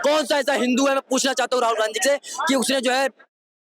कौन सा ऐसा हिंदू है, मैं पूछना चाहता हूँ राहुल गांधी से कि उसने जो है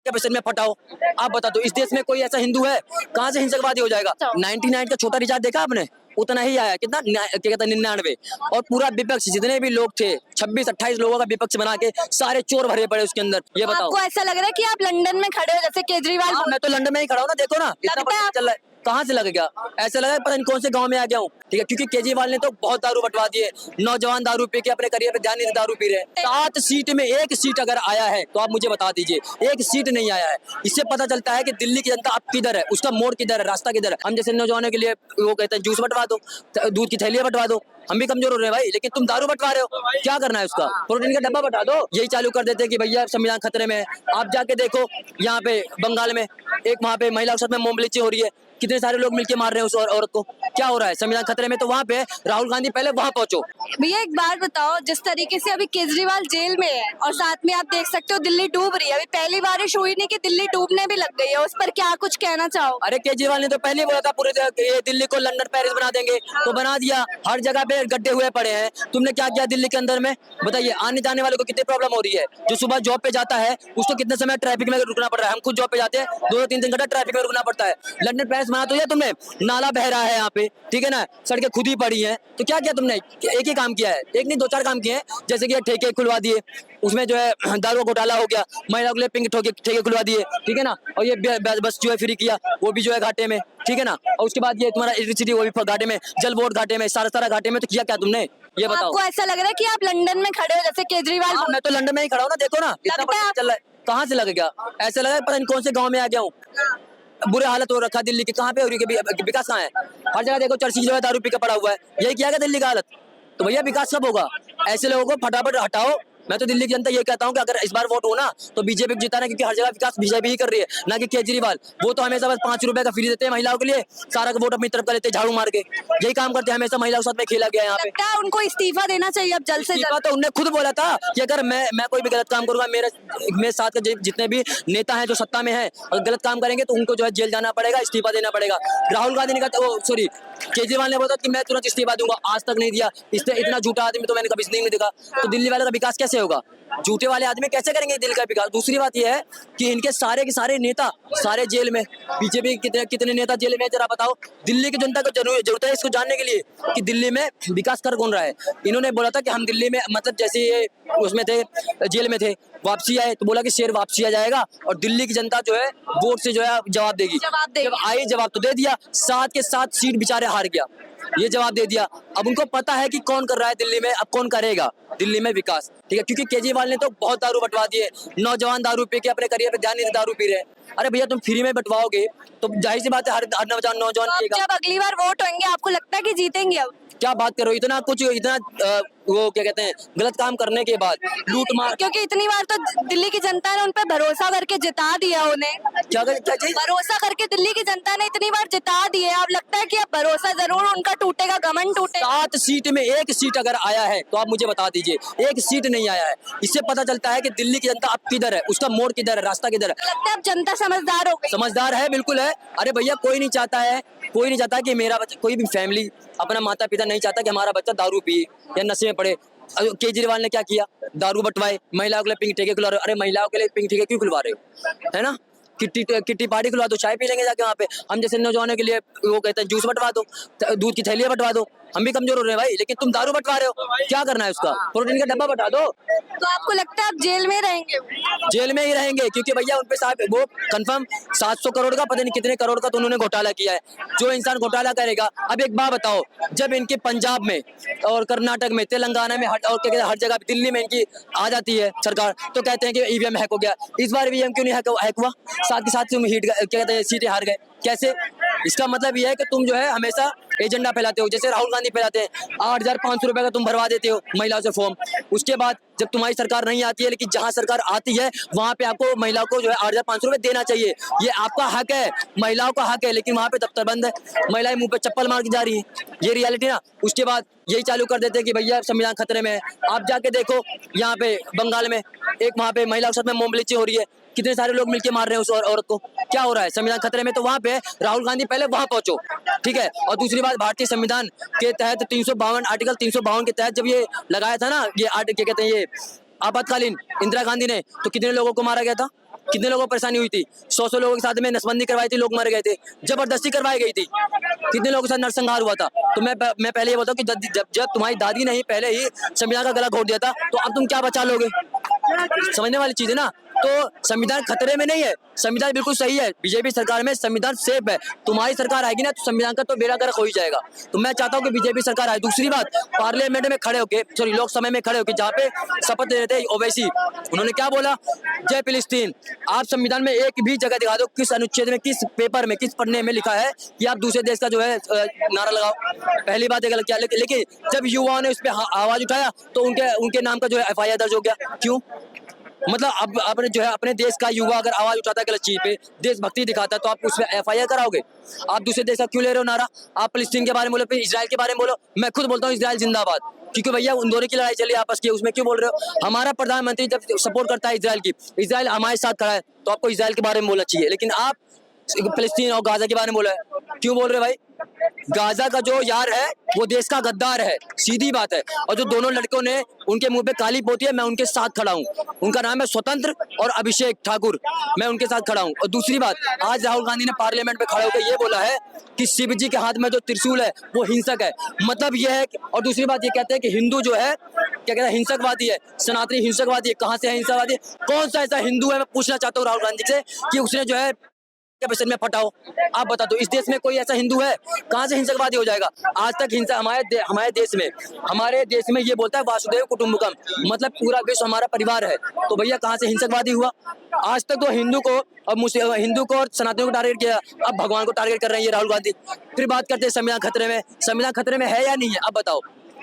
पैसे में फटाओ। आप बता दो, इस देश में कोई ऐसा हिंदू है? कहाँ से हिंसकवादी हो जाएगा? 99 का छोटा रिचार्ज देखा आपने? उतना ही आया, कितना क्या कहता है 99। और पूरा विपक्ष जितने भी लोग थे 26-28 लोगों का विपक्ष बना के सारे चोर भरे पड़े उसके अंदर। ये बताओ, आपको ऐसा लग रहा है कि आप लंदन में खड़े हो जैसे केजरीवाल? हाँ, मैं तो लंदन में ही खड़ा हूँ ना, देखो ना इतना लगता है पता चल रहा है। कहाँ से लग गया? ऐसा लगा पता नहीं कौन से गांव में आ गया हूँ। ठीक है, क्योंकि केजरीवाल ने तो बहुत दारू बंटवा दिए, नौजवान दारू पी के अपने करियर पे ध्यान नहीं, दारू पी रहे हैं। 7 सीट में 1 सीट अगर आया है तो आप मुझे बता दीजिए, 1 सीट नहीं आया है। इससे पता चलता है कि दिल्ली की जनता अब किधर है, उसका मोड़ किधर है, रास्ता किधर है। हम जैसे नौजवानों के लिए वो कहते हैं जूस बंटवा दो, दूध की थैलियां बंटवा दो, हम भी कमजोर हो रहे हैं भाई, लेकिन तुम दारू बंटवा रहे हो, क्या करना है उसका? प्रोटीन का डब्बा बता दो। यही चालू कर देते हैं कि भैया संविधान खतरे में है। आप जाके देखो यहाँ पे बंगाल में एक वहाँ पे महिला के साथ में मोमबलिची हो रही है, कितने सारे लोग मिलके मार रहे हैं उस औरत को, क्या हो रहा है? संविधान खतरे में तो वहाँ पे राहुल गांधी पहले वहाँ पहुंचो। भैया एक बात बताओ, जिस तरीके से अभी केजरीवाल जेल में है और साथ में आप देख सकते हो दिल्ली डूब रही है, अभी पहली बारिश हुई नहीं कि दिल्ली डूबने भी लग गई है, उस पर क्या कुछ कहना चाहो? अरे केजरीवाल ने तो पहले ही बोला था पूरे ये दिल्ली को लंदन पेरिस बना देंगे, तो बना दिया। हर जगह पे गड्ढे हुए पड़े हैं। तुमने क्या किया दिल्ली के अंदर में? बताइए, आने जाने वालों को कितनी प्रॉब्लम हो रही है। जो सुबह जॉब पे जाता है उसको कितने समय ट्रैफिक में रुकना पड़ रहा है। हम खुद जॉब पे जाते हैं, 2-3 घंटा ट्रैफिक में रुकना पड़ता है। लंदन पेरिस बना तो तुमने, नाला बह रहा है यहाँ पे, ठीक है ना, सड़कें खुद ही पड़ी हैं। तो क्या किया तुमने? एक ही काम किया है, एक नहीं 2-4 काम किए हैं। जैसे कि ठेके खुलवा दिए, उसमें जो है दारू घोटाला हो गया, महिलाओं के लिए पिंक ठेके खुलवा दिए, ठीक है ना। और ये बस जो है फ्री किया, वो भी जो है घाटे में, ठीक है ना। और उसके बाद ये तुम्हारा इलेक्ट्रिसिटी वो भी घाटे में, जल बोर्ड घाटे में, सारा घाटे में। तो किया क्या तुमने, ये बताओ? आपको ऐसा लग रहा है कि आप लंदन में खड़े हो जैसे केजरीवाल? हाँ, मैं तो लंदन में ही खड़ा हूँ ना, देखो ना इतना पता चल रहा है। कहाँ से लग गया? ऐसा लगा पता नहीं कौन से गाँव में आ गया हूँ। बुरे हालत हो रखा दिल्ली की, कहाँ पे हो रही है? विकास कहाँ है? हर जगह देखो चर्ची जो है दारू पी के पड़ा हुआ है। यही किया गया दिल्ली का हालत? तो भैया विकास कब होगा? ऐसे लोगों को फटाफट हटाओ। मैं तो दिल्ली की जनता ये कहता हूँ कि अगर इस बार वोट हो ना तो बीजेपी को जिताना, क्योंकि हर जगह विकास बीजेपी ही कर रही है, ना कि केजरीवाल। वो तो हमेशा बस 5 रुपए का फ्री देते हैं महिलाओं के लिए, सारा वोट अपनी तरफ कर लेते हैं झाड़ू मार के। यही काम करते हैं, हमेशा महिलाओं के साथ में खेला गया यहाँ पे। लगता है उनको इस्तीफा देना चाहिए अब जल्द से इस्तीफा जल्द। तो उनने खुद बोला था कि अगर मैं कोई भी गलत काम करूंगा, मेरे साथ के जितने भी नेता हैं जो सत्ता में हैं और गलत काम करेंगे तो उनको जो है जेल जाना पड़ेगा, इस्तीफा देना पड़ेगा। राहुल गांधी ने कहा, सॉरी केजरीवाल ने बोला कि मैं तुरंत इस्तीफा दूंगा, आज तक नहीं दिया। इससे इतना झूठा आदमी तो मैंने कभी नहीं देखा। तो दिल्ली वाले का विकास कैसे होगा? झूठे वाले आदमी कैसे करेंगे दिल्ली का विकास? दूसरी बात यह है कि इनके सारे के सारे नेता सारे जेल में, बीजेपी कितने नेता जेल में, जरा बताओ। दिल्ली की जनता को जरूरत है इसको जानने के लिए कि दिल्ली में विकास कर कौन रहा है। इन्होंने बोला था कि हम दिल्ली में, मतलब जैसे ये उसमें थे, जेल में थे, वापसी आए तो बोला कि शेर वापसी आ जाएगा और दिल्ली की जनता जो है वोट से जो है जवाब देगी। जब आई जवाब तो दे दिया, 7 के 7 सीट बेचारे हार गया, ये जवाब दे दिया। अब उनको पता है कि कौन कर रहा है दिल्ली में, अब कौन करेगा दिल्ली में विकास, ठीक है। क्योंकि केजरीवाल ने तो बहुत दारू बंटवा दिए, नौजवान दारू पी के अपने करियर पे ध्यान नहीं, दारू पी रहे हैं। अरे भैया तुम फ्री में बंटवाओगे तो जाहिर सी बात है हर नौजवान तो पिएगा। जब अगली बार वोट होंगे आपको लगता है कि जीतेंगे? अब क्या बात करो, इतना कुछ, इतना वो क्या कहते हैं, गलत काम करने के बाद लूट मार। क्योंकि इतनी बार तो दिल्ली की जनता ने उन पर भरोसा करके जिता दिया उन्हें। क्या चीज? भरोसा करके दिल्ली की जनता ने इतनी बार जिता दिए, अब लगता है कि अब भरोसा जरूर उनका टूटेगा, घमंड टूटेगा। 7 सीट में 1 सीट अगर आया है तो आप मुझे बता दीजिए, 1 सीट नहीं आया है। इससे पता चलता है कि दिल्ली की जनता अब किधर है, उसका मोड़ किधर है, रास्ता किधर है। लगता है अब जनता समझदार हो गई। समझदार है, बिल्कुल है। अरे भैया कोई नहीं चाहता कि मेरा बच्चा, कोई भी फैमिली, अपना माता पिता नहीं चाहता कि हमारा बच्चा दारू पिए या नशे में पड़े। केजरीवाल ने क्या किया? दारू बंटवाए, महिलाओं के लिए पिंक ठेके खुलवा रहे हो। अरे महिलाओं के लिए पिंक ठेके क्यों खुलवा रहे हो, है ना? किट्टी पार्टी खुलवा दो, चाय पी लेंगे जाके वहाँ पे। हम जैसे नौजवानों के लिए वो कहते हैं जूस बंटवा दो, दूध की थैलियां बंटवा दो, हम भी कमजोर हो रहे हैं भाई, लेकिन तुम दारू बंटवा रहे हो, क्या करना है उसका? प्रोटीन का डब्बा बता दो। तो आपको लगता है आप जेल में रहेंगे? जेल में ही रहेंगे, क्योंकि भैया उनपे साहब वो कंफर्म 700 करोड़ का, पता नहीं कितने करोड़ का तो उन्होंने घोटाला किया है। जो इंसान घोटाला करेगा, अब एक बात बताओ, जब इनके पंजाब में और कर्नाटक में, तेलंगाना में और क्या कहते हैं हर जगह, दिल्ली में इनकी आ जाती है सरकार, तो कहते हैं कि ईवीएम हैक हो गया। इस बार ईवीएम क्यों नहीं हैक हुआ? साथ के साथ तुम क्या कहते हैं सीटें हार गए, कैसे? इसका मतलब यह है कि तुम जो है हमेशा एजेंडा फैलाते हो, जैसे राहुल गांधी फैलाते हैं। 8,500 रुपए का तुम भरवा देते हो महिलाओं से फॉर्म, उसके बाद जब तुम्हारी सरकार नहीं आती है, लेकिन जहां सरकार आती है वहां पे आपको महिलाओं को जो है 8,500 रुपए देना चाहिए। ये आपका हक है, महिलाओं का हक है, लेकिन वहां पे दफ्तर बंद है, महिलाएं मुंह पे चप्पल मार के जा रही है, ये रियलिटी ना। उसके बाद यही चालू कर देते हैं कि भैया संविधान खतरे में है। आप जाके देखो यहाँ पे बंगाल में एक वहाँ पे महिला के साथ में मोमबलिची हो रही है, कितने सारे लोग मिलके मार रहे हैं उस औरत को, क्या हो रहा है? संविधान खतरे में तो वहाँ पे राहुल गांधी पहले वहाँ पहुंचो, ठीक है। और दूसरी बात, भारतीय संविधान के तहत 352 आर्टिकल 352 के तहत जब ये लगाया था ना, ये क्या कहते हैं, ये आपातकालीन इंदिरा गांधी ने तो कितने लोगों को मारा गया था, कितने लोगों को परेशानी हुई थी, 100 लोगों के साथ में नसबंदी करवाई थी, लोग मर गए थे, जबरदस्ती करवाई गई थी, कितने लोगों के साथ नरसंहार हुआ था। तो मैं पहले ये बताऊं कि जब तुम्हारी दादी ने ही पहले ही संविधान का गला घोट दिया था, तो अब तुम क्या बचा लोगे? समझने वाली चीज है ना। तो संविधान खतरे में नहीं है, संविधान बिल्कुल सही है, बीजेपी सरकार में संविधान सेफ है। तुम्हारी सरकार आएगी ना तो संविधान का तो बेड़ा गर्क हो ही जाएगा। तो मैं चाहता हूँ कि बीजेपी सरकार आए। दूसरी बात, पार्लियामेंट में खड़े होके, सॉरी लोकसभा में खड़े होके जहाँ पे शपथ ले रहे थे ओवैसी, उन्होंने क्या बोला? जय फिलिस्तीन। आप संविधान में एक भी जगह दिखा दो, किस अनुच्छेद में, किस पेपर में, किस पन्ने में लिखा है कि आप दूसरे देश का जो है नारा लगाओ? पहली बात ये गलत किया। लेकिन जब युवाओं ने इस पे आवाज उठाया तो उनके नाम का जो है FIR दर्ज हो गया। क्यों? मतलब अब आपने जो है अपने देश का युवा अगर आवाज उठाता है गलत चीज पे, देशभक्ति दिखाता है, तो आप उसमें FIR कराओगे? आप दूसरे देश का क्यों ले रहे हो नारा? आप फिलिस्तीन के बारे में बोलो, फिर इजराइल के बारे में बोलो। मैं खुद बोलता हूँ इजराइल जिंदाबाद, क्योंकि भैया उन दोनों की लड़ाई चली आपस की, उसमें क्यों बोल रहे हो? हमारा प्रधानमंत्री जब सपोर्ट करता है इजराइल की, इजराइल हमारे साथ खड़ा है, तो आपको इजराइल के बारे में बोलना चाहिए। लेकिन आप फिलिस्तीन और गाजा के बारे में बोला है, क्यों बोल रहे हो भाई? गाजा का जो यार है वो देश का गद्दार है, सीधी बात है। और जो दोनों लड़कों ने उनके मुंह पे काली पोती है, मैं उनके साथ खड़ा हूँ। उनका नाम है स्वतंत्र और अभिषेक ठाकुर, मैं उनके साथ खड़ा हूँ। और दूसरी बात, आज राहुल गांधी ने पार्लियामेंट में खड़े होकर ये बोला है कि शिव जी के हाथ में जो त्रिशूल है वो हिंसक है। मतलब ये है और दूसरी बात ये कहते हैं कि हिंदू जो है क्या कहते हैं, हिंसकवादी है, सनातनी हिंसकवादी है। कहाँ से है हिंसकवादी? कौन सा ऐसा हिंदू है, मैं पूछना चाहता हूँ राहुल गांधी से, कि उसने जो है पैसे में फटाओ? आप बता दो, इस देश में कोई ऐसा हिंदू है? कहाँ से हिंसकवादी हो जाएगा? आज तक हिंसा हमारे देश में ये बोलता है वासुदेव कुटुंबकम, मतलब पूरा विश्व हमारा परिवार है। तो भैया कहाँ से हिंसकवादी हुआ? आज तक तो हिंदू को और सनातनियों को टारगेट किया, अब भगवान को टारगेट कर रहे हैं ये राहुल गांधी। फिर बात करते हैं संविधान खतरे में। संविधान खतरे में है या नहीं है? अब बताओ।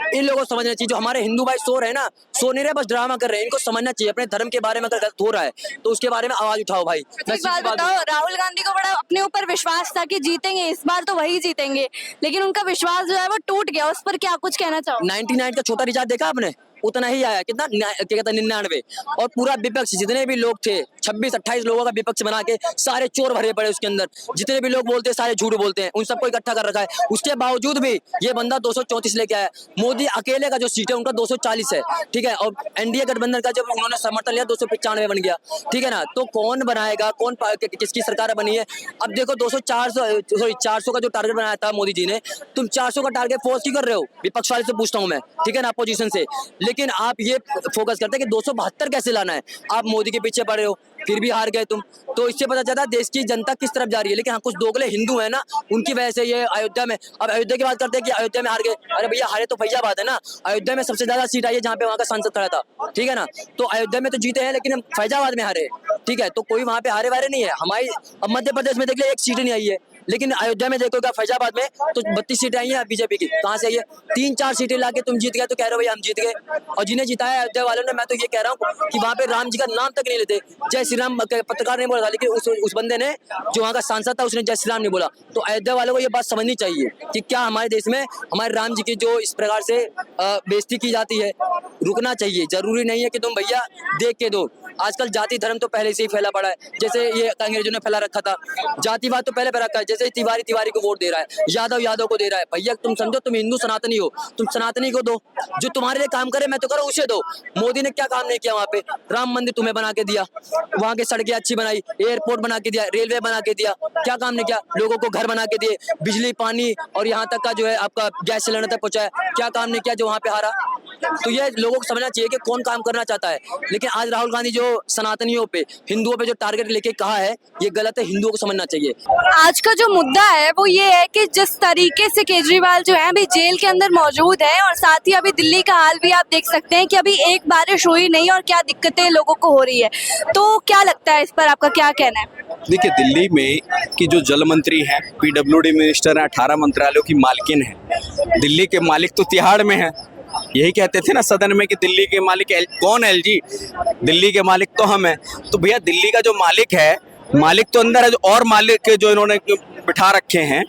इन लोगों को समझना चाहिए। जो हमारे हिंदू भाई सो रहे हैं ना, सो नहीं रहे, बस ड्रामा कर रहे हैं। इनको समझना चाहिए अपने धर्म के बारे में, अगर गलत हो रहा है तो उसके बारे में आवाज उठाओ भाई। एक बात बताओ, राहुल गांधी को बड़ा अपने ऊपर विश्वास था कि जीतेंगे, इस बार तो वही जीतेंगे, लेकिन उनका विश्वास जो है वो टूट गया। उस पर क्या कुछ कहना चाहो? 99 का छोटा रिचार्ज देखा आपने? उतना ही आया, कितना क्या कहता है 99। और पूरा विपक्ष जितने भी लोग थे, 26-28 लोगों का विपक्ष बना के सारे चोर भरे पड़े उसके अंदर। जितने भी लोग बोलते हैं सारे झूठ बोलते हैं, उन सबको इकट्ठा कर रखा है। उसके बावजूद भी ये बंदा 234 लेके आया। मोदी अकेले का जो सीट है उनका 240 है, ठीक है। और एनडीए गठबंधन का जब उन्होंने समर्थन लिया 295 बन गया, ठीक है ना। तो कौन बनाएगा, किसकी सरकार बनी है? अब देखो 400 का जो टारगेट बनाया था मोदी जी ने, तुम 400 का टारगेट फोर्स क्यों कर रहे हो? विपक्ष वाले से पूछता हूं मैं, ठीक है ना, अपोजिशन से। लेकिन आप ये फोकस करते हैं कि 272 कैसे लाना है। आप मोदी के पीछे पड़े हो, फिर भी हार गए तुम। तो इससे पता चलता है देश की जनता किस तरफ जा रही है। लेकिन हाँ, कुछ दोगले हिंदू है ना, उनकी वजह से ये अयोध्या में, अब अयोध्या की बात करते हैं कि अयोध्या में हार गए। अरे भैया, हारे तो फैजाबाद है ना। अयोध्या में सबसे ज्यादा सीट आई है जहाँ पे वहाँ का सांसद खड़ा था, ठीक है ना। तो अयोध्या में तो जीते हैं, लेकिन हम फैजाबाद में हारे, ठीक है। तो कोई वहाँ पे हारे वारे नहीं है। हमारी अब मध्य प्रदेश में देख लिया, एक सीट नहीं आई है, लेकिन अयोध्या में देखोगा फैजाबाद में तो 32 सीटें आई हैं बीजेपी की। कहाँ से आई है? 3-4 सीटें लाके तुम जीत गए तो कह रहे हो भैया हम जीत गए। और जिन्हें जिताया अयोध्या वालों ने, मैं तो ये कह रहा हूँ कि वहाँ पे राम जी का नाम तक नहीं लेते। जय श्री राम पत्रकार ने बोला था, लेकिन उस बंदे ने, जो वहाँ का सांसद था, उसने जय श्री राम नहीं बोला। तो अयोध्या वालों को ये बात समझनी चाहिए कि क्या हमारे देश में हमारे राम जी की जो इस प्रकार से बेइज्जती की जाती है, रुकना चाहिए। जरूरी नहीं है कि तुम भैया देख के दो। आजकल जाति धर्म तो पहले से ही फैला पड़ा है, जैसे ये अंग्रेजों ने फैला रखा था। जातिवाद तो पहले रखा है, जैसे तिवारी को वोट दे रहा है, यादव को दे रहा है। भैया तुम समझो, तुम हिंदू सनातनी हो, तुम सनातनी को दो, जो तुम्हारे लिए काम करे मैं तो करो, उसे दो। मोदी ने क्या काम नहीं किया? वहाँ पे राम मंदिर तुम्हें बना के दिया, वहाँ की सड़कें अच्छी बनाई, एयरपोर्ट बना के दिया, रेलवे बना के दिया, क्या काम नहीं किया? लोगों को घर बना के दिए, बिजली पानी और यहाँ तक का जो है आपका गैस सिलेंडर तक पहुंचाया, क्या काम नहीं किया जो वहाँ पे हारा? तो ये लोगों को समझना चाहिए कि कौन काम करना चाहता है। लेकिन आज राहुल गांधी जो सनातनियों पे, हिंदुओं पे जो टारगेट लेके कहा है, ये गलत है। हिंदुओं को समझना चाहिए। आज का जो मुद्दा है वो ये है कि जिस तरीके से केजरीवाल जो है अभी जेल के अंदर मौजूद है, और साथ ही अभी दिल्ली का हाल भी आप देख सकते हैं कि अभी एक बारिश हुई नहीं और क्या दिक्कतें लोगों को हो रही है। तो क्या लगता है, इस पर आपका क्या कहना है? देखिए, दिल्ली में की जो जल मंत्री हैं, PWD मिनिस्टर हैं, 18 मंत्रालयों की मालकिन है। दिल्ली के मालिक तो तिहाड़ में है। यही कहते थे ना सदन में कि दिल्ली के मालिक कौन है? LG, दिल्ली के मालिक तो हम हैं। तो भैया दिल्ली का जो मालिक है, मालिक तो अंदर है, जो और मालिक जो इन्होंने बिठा रखे हैं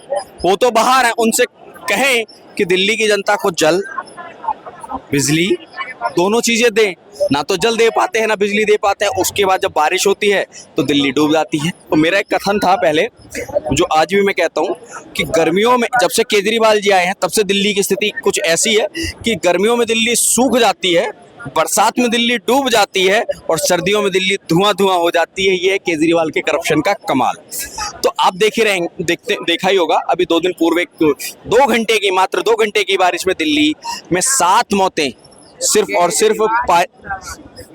वो तो बाहर हैं। उनसे कहें कि दिल्ली की जनता को जल, बिजली, दोनों चीजें दें। ना तो जल दे पाते हैं, ना बिजली दे पाते हैं। उसके बाद जब बारिश होती है तो दिल्ली डूब जाती है। तो मेरा एक कथन था पहले, जो आज भी मैं कहता हूँ, कि गर्मियों में जब से केजरीवाल जी आए हैं तब से दिल्ली की स्थिति कुछ ऐसी है कि गर्मियों में दिल्ली सूख जाती है, बरसात में दिल्ली डूब जाती है और सर्दियों में दिल्ली धुआं धुआं हो जाती है। ये है केजरीवाल के करप्शन का कमाल। तो आप देखा ही होगा, अभी 2 दिन पूर्व 2 घंटे की, मात्र 2 घंटे की बारिश में दिल्ली में 7 मौतें सिर्फ और सिर्फ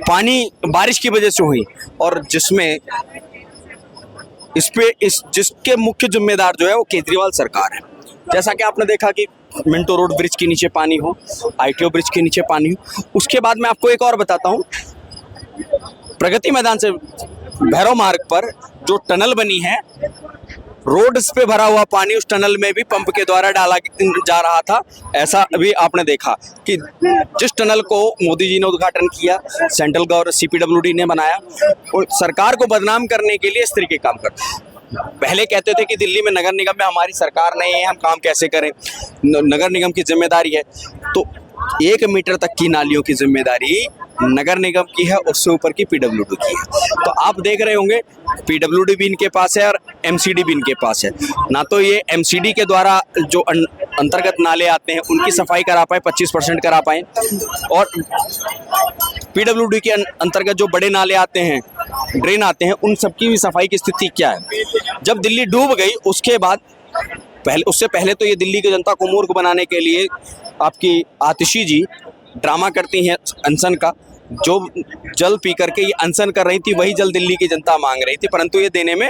पानी बारिश की वजह से हुई, और जिसमें जिसके मुख्य जिम्मेदार जो है वो केजरीवाल सरकार है। जैसा कि आपने देखा कि मिंटो रोड ब्रिज के नीचे पानी हो, ITO ब्रिज के नीचे पानी हो। उसके बाद मैं आपको एक और बताता हूँ, प्रगति मैदान से भैरव मार्ग पर जो टनल बनी है, रोड पे भरा हुआ पानी उस टनल में भी पंप के द्वारा डाला जा रहा था। ऐसा भी आपने देखा कि जिस टनल को मोदी जी ने उद्घाटन किया, सेंट्रल गवर्नमेंट CPWD ने बनाया, और सरकार को बदनाम करने के लिए इस तरीके काम करते। पहले कहते थे कि दिल्ली में नगर निगम में हमारी सरकार नहीं है, हम काम कैसे करें, नगर निगम की जिम्मेदारी है। तो 1 मीटर तक की नालियों की जिम्मेदारी नगर निगम की है, उससे ऊपर की PWD की है। तो आप देख रहे होंगे PWD भी इनके पास है और MCD भी इनके पास है। ना तो ये MCD के द्वारा जो अंतर्गत नाले आते हैं उनकी सफाई करा पाए, 25% करा पाए, और PWD के अंतर्गत जो बड़े नाले आते हैं, ड्रेन आते हैं, उन सबकी भी सफाई की स्थिति क्या है। जब दिल्ली डूब गई उससे पहले तो ये दिल्ली की जनता को मूर्ख बनाने के लिए आपकी आतिशी जी ड्रामा करती हैं अनशन का। जो जल पी करके ये अनशन कर रही थी, वही जल दिल्ली की जनता मांग रही थी, परंतु ये देने में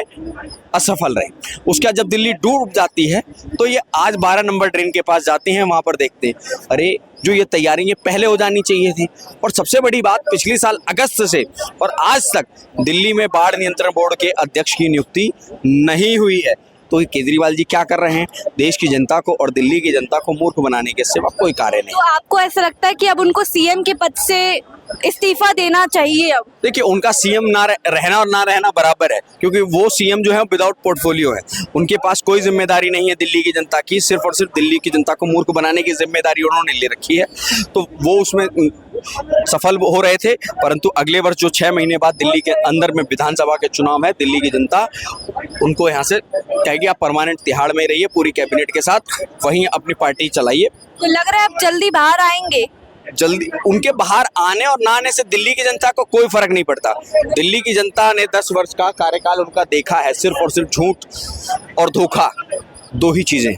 असफल रहे। उसके बाद जब दिल्ली डूब जाती है तो ये आज 12 नंबर ड्रेन के पास जाते हैं, वहाँ पर देखते हैं अरे जो ये तैयारी ये पहले हो जानी चाहिए थी। और सबसे बड़ी बात, पिछले साल अगस्त से और आज तक दिल्ली में बाढ़ नियंत्रण बोर्ड के अध्यक्ष की नियुक्ति नहीं हुई है। तो केजरीवाल जी क्या कर रहे हैं, देश की जनता को और दिल्ली की जनता को मूर्ख बनाने के सिवा कोई कार्य नहीं। तो आपको ऐसा लगता है कि अब उनको CM के पद से इस्तीफा देना चाहिए? अब देखिए, उनका CM ना रहना और ना रहना बराबर है, क्योंकि वो CM जो है विदाउट पोर्टफोलियो है। उनके पास कोई जिम्मेदारी नहीं है दिल्ली की जनता की, सिर्फ और सिर्फ दिल्ली की जनता को मूर्ख बनाने की जिम्मेदारी उन्होंने ले रखी है। तो वो उसमें सफल हो रहे थे, परंतु अगले वर्ष जो 6 महीने बाद दिल्ली के अंदर में विधानसभा के चुनाव है, दिल्ली की जनता उनको यहाँ से कहेगी आप परमानेंट तिहाड़ में रहिए पूरी कैबिनेट के साथ, वहीं अपनी पार्टी चलाइए। तो लग रहा है अब जल्दी बाहर आएंगे? जल्दी उनके बाहर आने और ना आने से दिल्ली की जनता को कोई फर्क नहीं पड़ता। दिल्ली की जनता ने 10 वर्ष का कार्यकाल उनका देखा है, सिर्फ और सिर्फ झूठ और धोखा, 2 ही चीजें।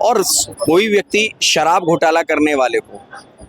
और कोई व्यक्ति शराब घोटाला करने वाले को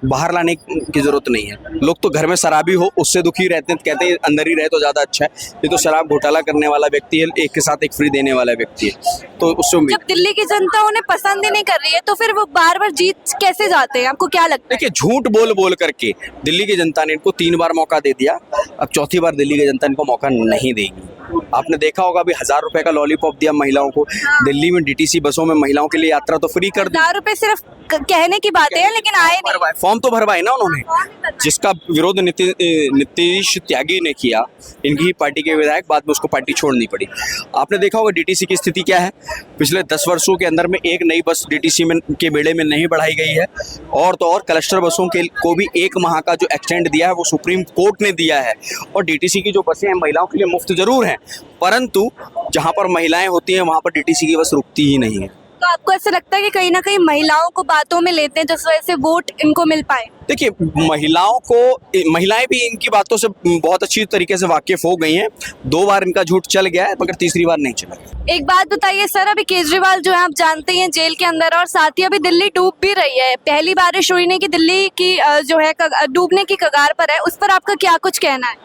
बाहर लाने की जरूरत नहीं है। लोग तो घर में शराबी हो उससे दुखी रहते हैं, कहते हैं अंदर ही रहे तो ज्यादा अच्छा है। ये तो शराब घोटाला करने वाला व्यक्ति है, एक के साथ एक फ्री देने वाला व्यक्ति है। तो उससे जब दिल्ली की जनता उन्हें पसंद ही नहीं कर रही है तो फिर वो बार बार जीत कैसे जाते हैं? आपको क्या लगता है? देखिए, झूठ बोल करके दिल्ली की जनता ने इनको 3 बार मौका दे दिया, अब 4थी बार दिल्ली की जनता इनको मौका नहीं देगी। आपने देखा होगा अभी 1000 रुपए का लॉलीपॉप दिया महिलाओं को। दिल्ली में DTC बसों में महिलाओं के लिए यात्रा तो फ्री कर दी। 1000 रुपए सिर्फ कहने की बातें हैं, लेकिन आए नहीं। फॉर्म तो भरवाए ना उन्होंने, जिसका विरोध नीतीश त्यागी ने किया, इनकी ही पार्टी के विधायक, बाद में उसको पार्टी छोड़नी पड़ी। आपने देखा होगा DTC की स्थिति क्या है। पिछले 10 वर्षों के अंदर में एक नई बस DTC में के बेड़े में नहीं बढ़ाई गई है, और तो और क्लस्टर बसों के को भी 1 माह का जो एक्सटेंड दिया है वो सुप्रीम कोर्ट ने दिया है। और DTC की जो बसें हैं महिलाओं के लिए मुफ्त जरूर हैं, परंतु जहां पर महिलाएं होती हैं वहां पर DTC की बस रुकती ही नहीं है। तो आपको ऐसा लगता है कि कहीं ना कहीं महिलाओं को बातों में लेते हैं जिस वजह से वोट इनको मिल पाए? देखिए, महिलाएं भी इनकी बातों से बहुत अच्छी तरीके से वाकिफ हो गई हैं। 2 बार इनका झूठ चल गया है, मगर तीसरी बार नहीं चला। एक बात बताइए सर, अभी केजरीवाल जो है आप जानते हैं जेल के अंदर, और साथ ही अभी दिल्ली डूब भी रही है। पहली बारिश हुई नहीं कि दिल्ली की जो है डूबने की कगार पर है, उस पर आपका क्या कुछ कहना है?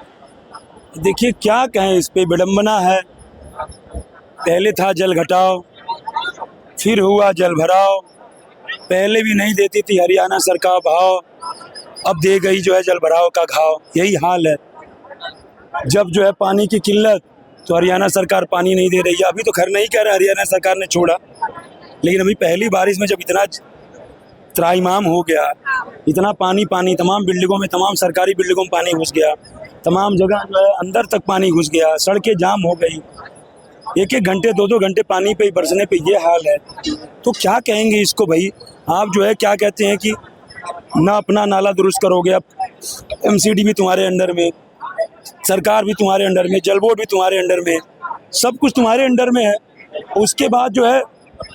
देखिए, क्या कहें, इस पे विडम्बना है। पहले था जल घटाओ, फिर हुआ जल भराओ। पहले भी नहीं देती थी हरियाणा सरकार भाव, अब दे गई जो है जल भराओ का घाव। यही हाल है। जब जो है पानी की किल्लत तो हरियाणा सरकार पानी नहीं दे रही है। अभी तो खैर नहीं कह रहा हरियाणा सरकार ने छोड़ा, लेकिन अभी पहली बारिश में जब इतना त्राहिमाम हो गया, इतना पानी तमाम बिल्डिंगों में, तमाम सरकारी बिल्डिंगों में पानी घुस गया, तमाम जगह जो है अंदर तक पानी घुस गया, सड़कें जाम हो गई, 1-1 घंटे 2-2 घंटे पानी पे बरसने पे ये हाल है। तो क्या कहेंगे इसको भाई? आप जो है क्या कहते हैं कि ना अपना नाला दुरुस्त करोगे, अब MCD भी तुम्हारे अंडर में, सरकार भी तुम्हारे अंडर में, जल बोर्ड भी तुम्हारे अंडर में, सब कुछ तुम्हारे अंडर में है। उसके बाद जो है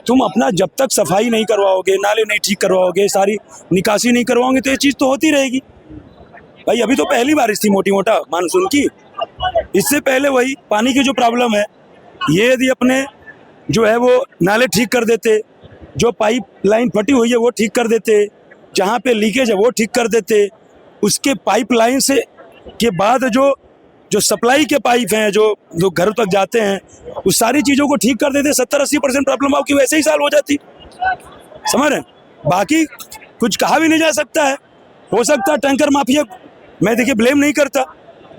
तुम अपना जब तक सफाई नहीं करवाओगे, नाले नहीं ठीक करवाओगे, सारी निकासी नहीं करवाओगे, तो ये चीज़ तो होती रहेगी। भाई अभी तो पहली बारिश थी मोटी मोटा मानसून की, इससे पहले वही पानी की जो प्रॉब्लम है, ये यदि अपने जो है वो नाले ठीक कर देते, जो पाइप लाइन फटी हुई है वो ठीक कर देते, जहाँ पे लीकेज है वो ठीक कर देते, उसके पाइप लाइन से के बाद जो जो सप्लाई के पाइप हैं जो घर तक जाते हैं, उस सारी चीज़ों को ठीक कर देते, 70-80% प्रॉब्लम आपकी वैसे ही सॉल्व हो जाती। समझ रहे हैं? बाकी कुछ कहा भी नहीं जा सकता है। हो सकता है टैंकर माफिया, मैं देखिए ब्लेम नहीं करता,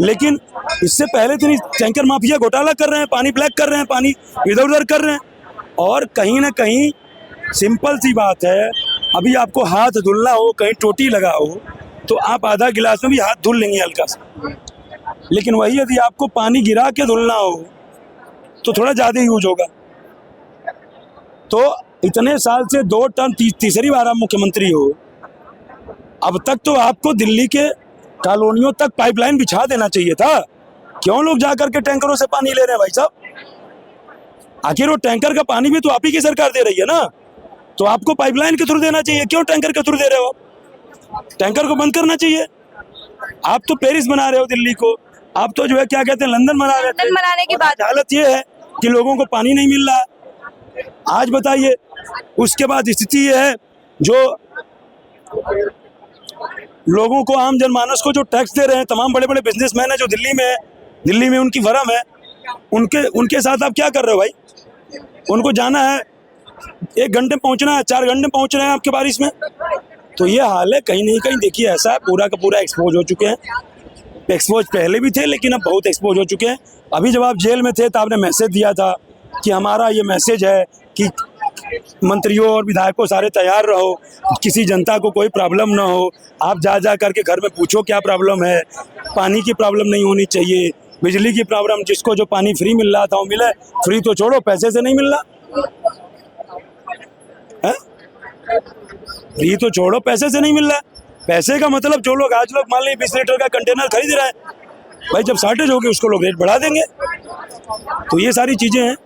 लेकिन इससे पहले तो टैंकर माफिया घोटाला कर रहे हैं, पानी ब्लैक कर रहे हैं, पानी इधर उधर कर रहे हैं। और कहीं ना कहीं सिंपल सी बात है, अभी आपको हाथ धुलना हो, कहीं टोटी लगा हो, तो आप आधा गिलास में भी हाथ धुल लेंगे हल्का सा, लेकिन वही यदि आपको पानी गिरा के धुलना हो तो थोड़ा ज़्यादा यूज होगा। तो इतने साल से 2 टर्म तीसरी बार आप मुख्यमंत्री हो, अब तक तो आपको दिल्ली के कॉलोनियों तक पाइपलाइन बिछा देना चाहिए था। क्यों लोग जा करके टैंकरों से पानी ले रहे हैं भाई साहब? आखिर वो टैंकर का पानी भी तो आप ही की सरकार दे रही है ना, तो आपको पाइपलाइन के थ्रू देना चाहिए। क्यों टैंकर के थ्रू दे रहे हो? टैंकर को बंद करना चाहिए। आप तो पेरिस बना रहे हो दिल्ली को, आप तो जो है क्या कहते हैं लंदन बना रहे थे। लंदन बनाने की बात, हालत ये है कि लोगों को पानी नहीं मिल रहा है। आज बताइए, उसके बाद स्थिति ये है, जो लोगों को, आम जनमानस को जो टैक्स दे रहे हैं, तमाम बड़े बड़े बिजनेसमैन है जो दिल्ली में है, दिल्ली में उनकी फर्म है, उनके साथ आप क्या कर रहे हो भाई? उनको जाना है 1 घंटे पहुंचना है, 4 घंटे पहुंच रहे हैं आपके बारिश में। तो ये हाल है। कहीं नहीं कहीं देखिए ऐसा है, पूरा का पूरा एक्सपोज हो चुके हैं। एक्सपोज पहले भी थे, लेकिन अब बहुत एक्सपोज हो चुके हैं। अभी जब आप जेल में थे तो आपने मैसेज दिया था कि हमारा ये मैसेज है कि मंत्रियों और विधायकों सारे तैयार रहो, किसी जनता को कोई प्रॉब्लम ना हो। आप जा करके घर में पूछो क्या प्रॉब्लम है। पानी की प्रॉब्लम नहीं होनी चाहिए, बिजली की प्रॉब्लम, जिसको जो पानी फ्री मिल रहा था वो मिले। फ्री तो छोड़ो, पैसे से नहीं मिल रहा है, फ्री तो छोड़ो, पैसे से नहीं मिल रहा है। पैसे का मतलब जो लोग आज लोग मान लीजिए 20 लीटर का कंटेनर खरीद रहे हैं, भाई जब शॉर्टेज होगी उसको लोग रेट बढ़ा देंगे। तो ये सारी चीज़ें हैं।